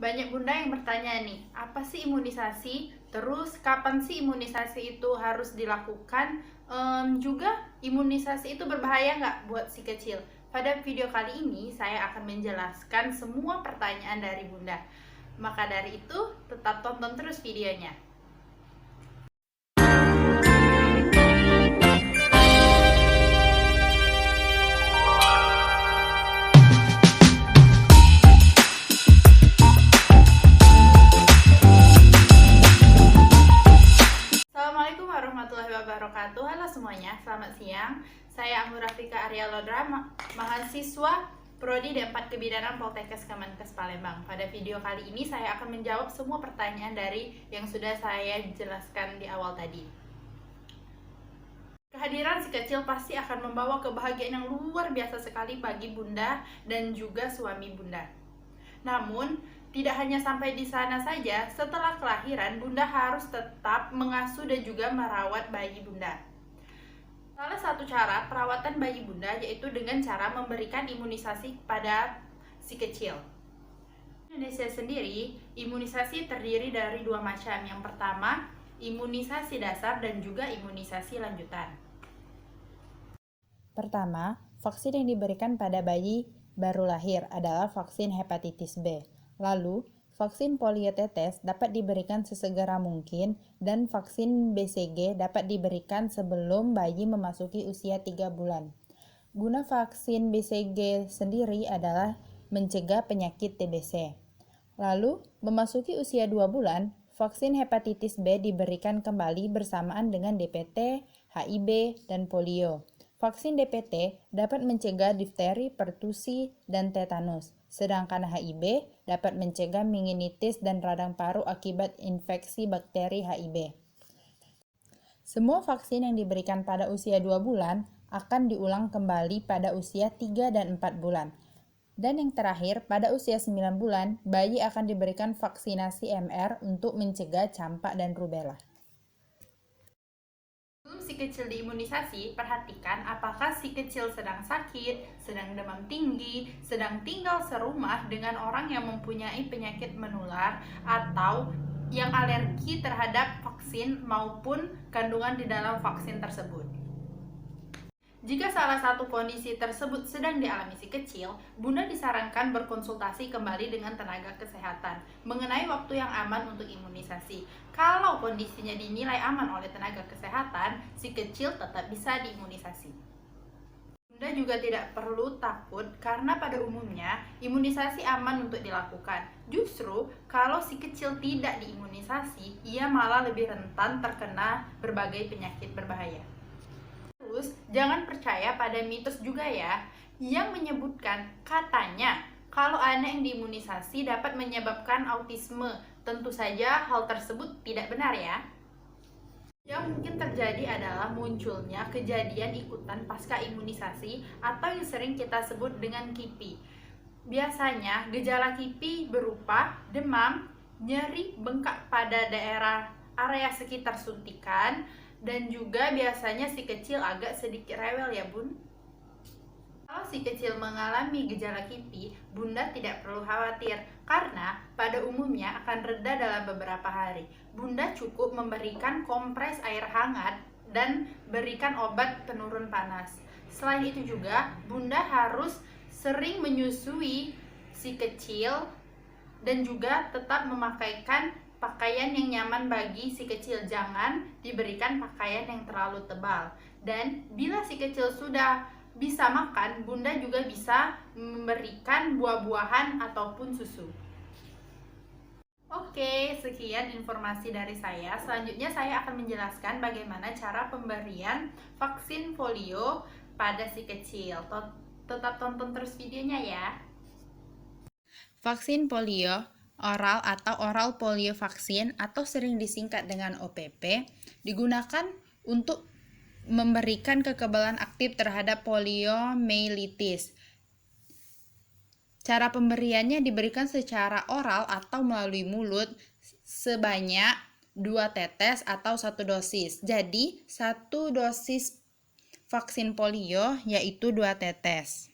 Banyak bunda yang bertanya nih, apa sih imunisasi? Terus kapan sih imunisasi itu harus dilakukan? Juga imunisasi itu berbahaya nggak buat si kecil? Pada video kali ini saya akan menjelaskan semua pertanyaan dari bunda. Maka dari itu tetap tonton terus videonya. Assalamualaikum warahmatullahi wabarakatuh. Halo semuanya, selamat siang. Saya Anggur Rafika Arya Lodra, mahasiswa Prodi D4 Kebidanan Poltekkes Kemenkes Palembang. Pada video kali ini saya akan menjawab semua pertanyaan dari yang sudah saya jelaskan di awal tadi. Kehadiran si kecil pasti akan membawa kebahagiaan yang luar biasa sekali bagi bunda dan juga suami bunda. Namun, tidak hanya sampai di sana saja, setelah kelahiran, bunda harus tetap mengasuh dan juga merawat bayi bunda. Salah satu cara perawatan bayi bunda yaitu dengan cara memberikan imunisasi kepada si kecil. Di Indonesia sendiri, imunisasi terdiri dari dua macam. Yang pertama, imunisasi dasar dan juga imunisasi lanjutan. Pertama, vaksin yang diberikan pada bayi baru lahir adalah vaksin hepatitis B. Lalu, vaksin poliotetes dapat diberikan sesegera mungkin dan vaksin BCG dapat diberikan sebelum bayi memasuki usia 3 bulan. Guna vaksin BCG sendiri adalah mencegah penyakit TBC. Lalu, memasuki usia 2 bulan, vaksin hepatitis B diberikan kembali bersamaan dengan DPT, HIV, dan polio. Vaksin DPT dapat mencegah difteri, pertusi, dan tetanus, sedangkan HIV dapat mencegah meningitis dan radang paru akibat infeksi bakteri HIV. Semua vaksin yang diberikan pada usia 2 bulan akan diulang kembali pada usia 3 dan 4 bulan. Dan yang terakhir, pada usia 9 bulan, bayi akan diberikan vaksinasi MR untuk mencegah campak dan rubella. Sebelum si kecil diimunisasi, perhatikan apakah si kecil sedang sakit, sedang demam tinggi, sedang tinggal serumah dengan orang yang mempunyai penyakit menular, atau yang alergi terhadap vaksin maupun kandungan di dalam vaksin tersebut. Jika salah satu kondisi tersebut sedang dialami si kecil, bunda disarankan berkonsultasi kembali dengan tenaga kesehatan mengenai waktu yang aman untuk imunisasi. Kalau kondisinya dinilai aman oleh tenaga kesehatan, si kecil tetap bisa diimunisasi. Bunda juga tidak perlu takut karena pada umumnya imunisasi aman untuk dilakukan. Justru kalau si kecil tidak diimunisasi, ia malah lebih rentan terkena berbagai penyakit berbahaya. Terus, jangan percaya pada mitos juga ya, yang menyebutkan katanya kalau anak yang diimunisasi dapat menyebabkan autisme. Tentu saja hal tersebut tidak benar ya. Yang mungkin terjadi adalah munculnya kejadian ikutan pasca imunisasi atau yang sering kita sebut dengan KIPI. Biasanya gejala KIPI berupa demam, nyeri, bengkak pada daerah area sekitar suntikan, dan juga biasanya si kecil agak sedikit rewel ya bun. Kalau si kecil mengalami gejala KIPI, bunda tidak perlu khawatir karena pada umumnya akan reda dalam beberapa hari. Bunda cukup memberikan kompres air hangat dan berikan obat penurun panas. Selain itu juga, bunda harus sering menyusui si kecil dan juga tetap memakaikan pakaian yang nyaman bagi si kecil. Jangan diberikan pakaian yang terlalu tebal. Dan bila si kecil sudah bisa makan, bunda juga bisa memberikan buah-buahan ataupun susu. Oke, sekian informasi dari saya. Selanjutnya saya akan menjelaskan bagaimana cara pemberian vaksin polio pada si kecil. Tetap tonton terus videonya ya. Vaksin polio oral atau oral polio vaksin atau sering disingkat dengan OPP digunakan untuk memberikan kekebalan aktif terhadap poliomyelitis. Cara pemberiannya diberikan secara oral atau melalui mulut sebanyak 2 tetes atau 1 dosis. Jadi, 1 dosis vaksin polio yaitu 2 tetes.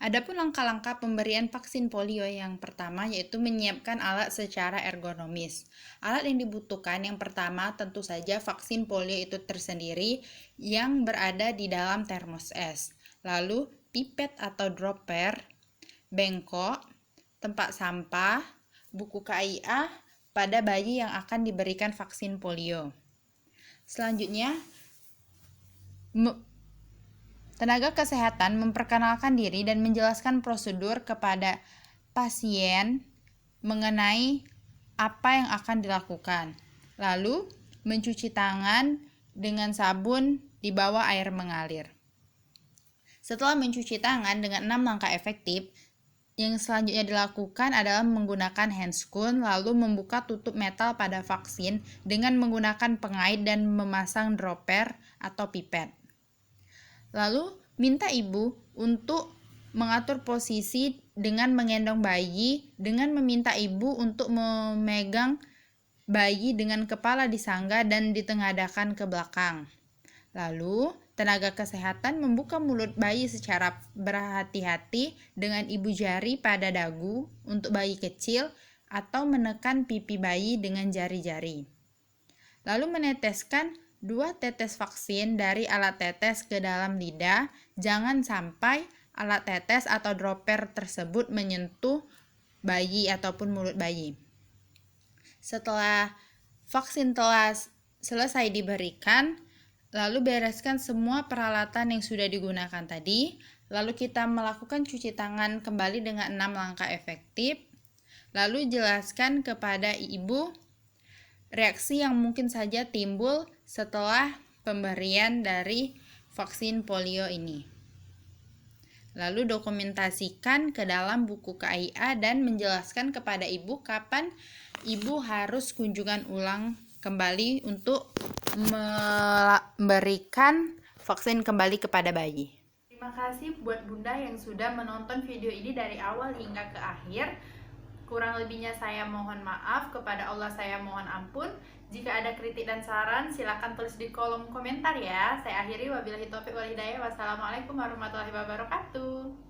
Adapun langkah-langkah pemberian vaksin polio yang pertama yaitu menyiapkan alat secara ergonomis. Alat yang dibutuhkan yang pertama tentu saja vaksin polio itu tersendiri yang berada di dalam termos es. Lalu pipet atau dropper, bengkok, tempat sampah, buku KIA pada bayi yang akan diberikan vaksin polio. Selanjutnya, tenaga kesehatan memperkenalkan diri dan menjelaskan prosedur kepada pasien mengenai apa yang akan dilakukan. Lalu, mencuci tangan dengan sabun di bawah air mengalir. Setelah mencuci tangan dengan 6 langkah efektif, yang selanjutnya dilakukan adalah menggunakan handscoon, lalu membuka tutup metal pada vaksin dengan menggunakan pengait dan memasang dropper atau pipet. Lalu, minta ibu untuk mengatur posisi dengan menggendong bayi, dengan meminta ibu untuk memegang bayi dengan kepala disangga dan ditengadahkan ke belakang. Lalu, tenaga kesehatan membuka mulut bayi secara berhati-hati dengan ibu jari pada dagu untuk bayi kecil atau menekan pipi bayi dengan jari-jari. Lalu meneteskan 2 tetes vaksin dari alat tetes ke dalam lidah, jangan sampai alat tetes atau dropper tersebut menyentuh bayi ataupun mulut bayi. Setelah vaksin telah selesai diberikan, lalu bereskan semua peralatan yang sudah digunakan tadi, lalu kita melakukan cuci tangan kembali dengan 6 langkah efektif, lalu jelaskan kepada ibu reaksi yang mungkin saja timbul setelah pemberian dari vaksin polio ini. Lalu dokumentasikan ke dalam buku KIA dan menjelaskan kepada ibu kapan ibu harus kunjungan ulang kembali untuk memberikan vaksin kembali kepada bayi. Terima kasih buat Bunda yang sudah menonton video ini dari awal hingga ke akhir. Kurang lebihnya saya mohon maaf, kepada Allah saya mohon ampun. Jika ada kritik dan saran, silakan tulis di kolom komentar ya. Saya akhiri, wabillahi taufiq wal hidayah. Wassalamualaikum warahmatullahi wabarakatuh.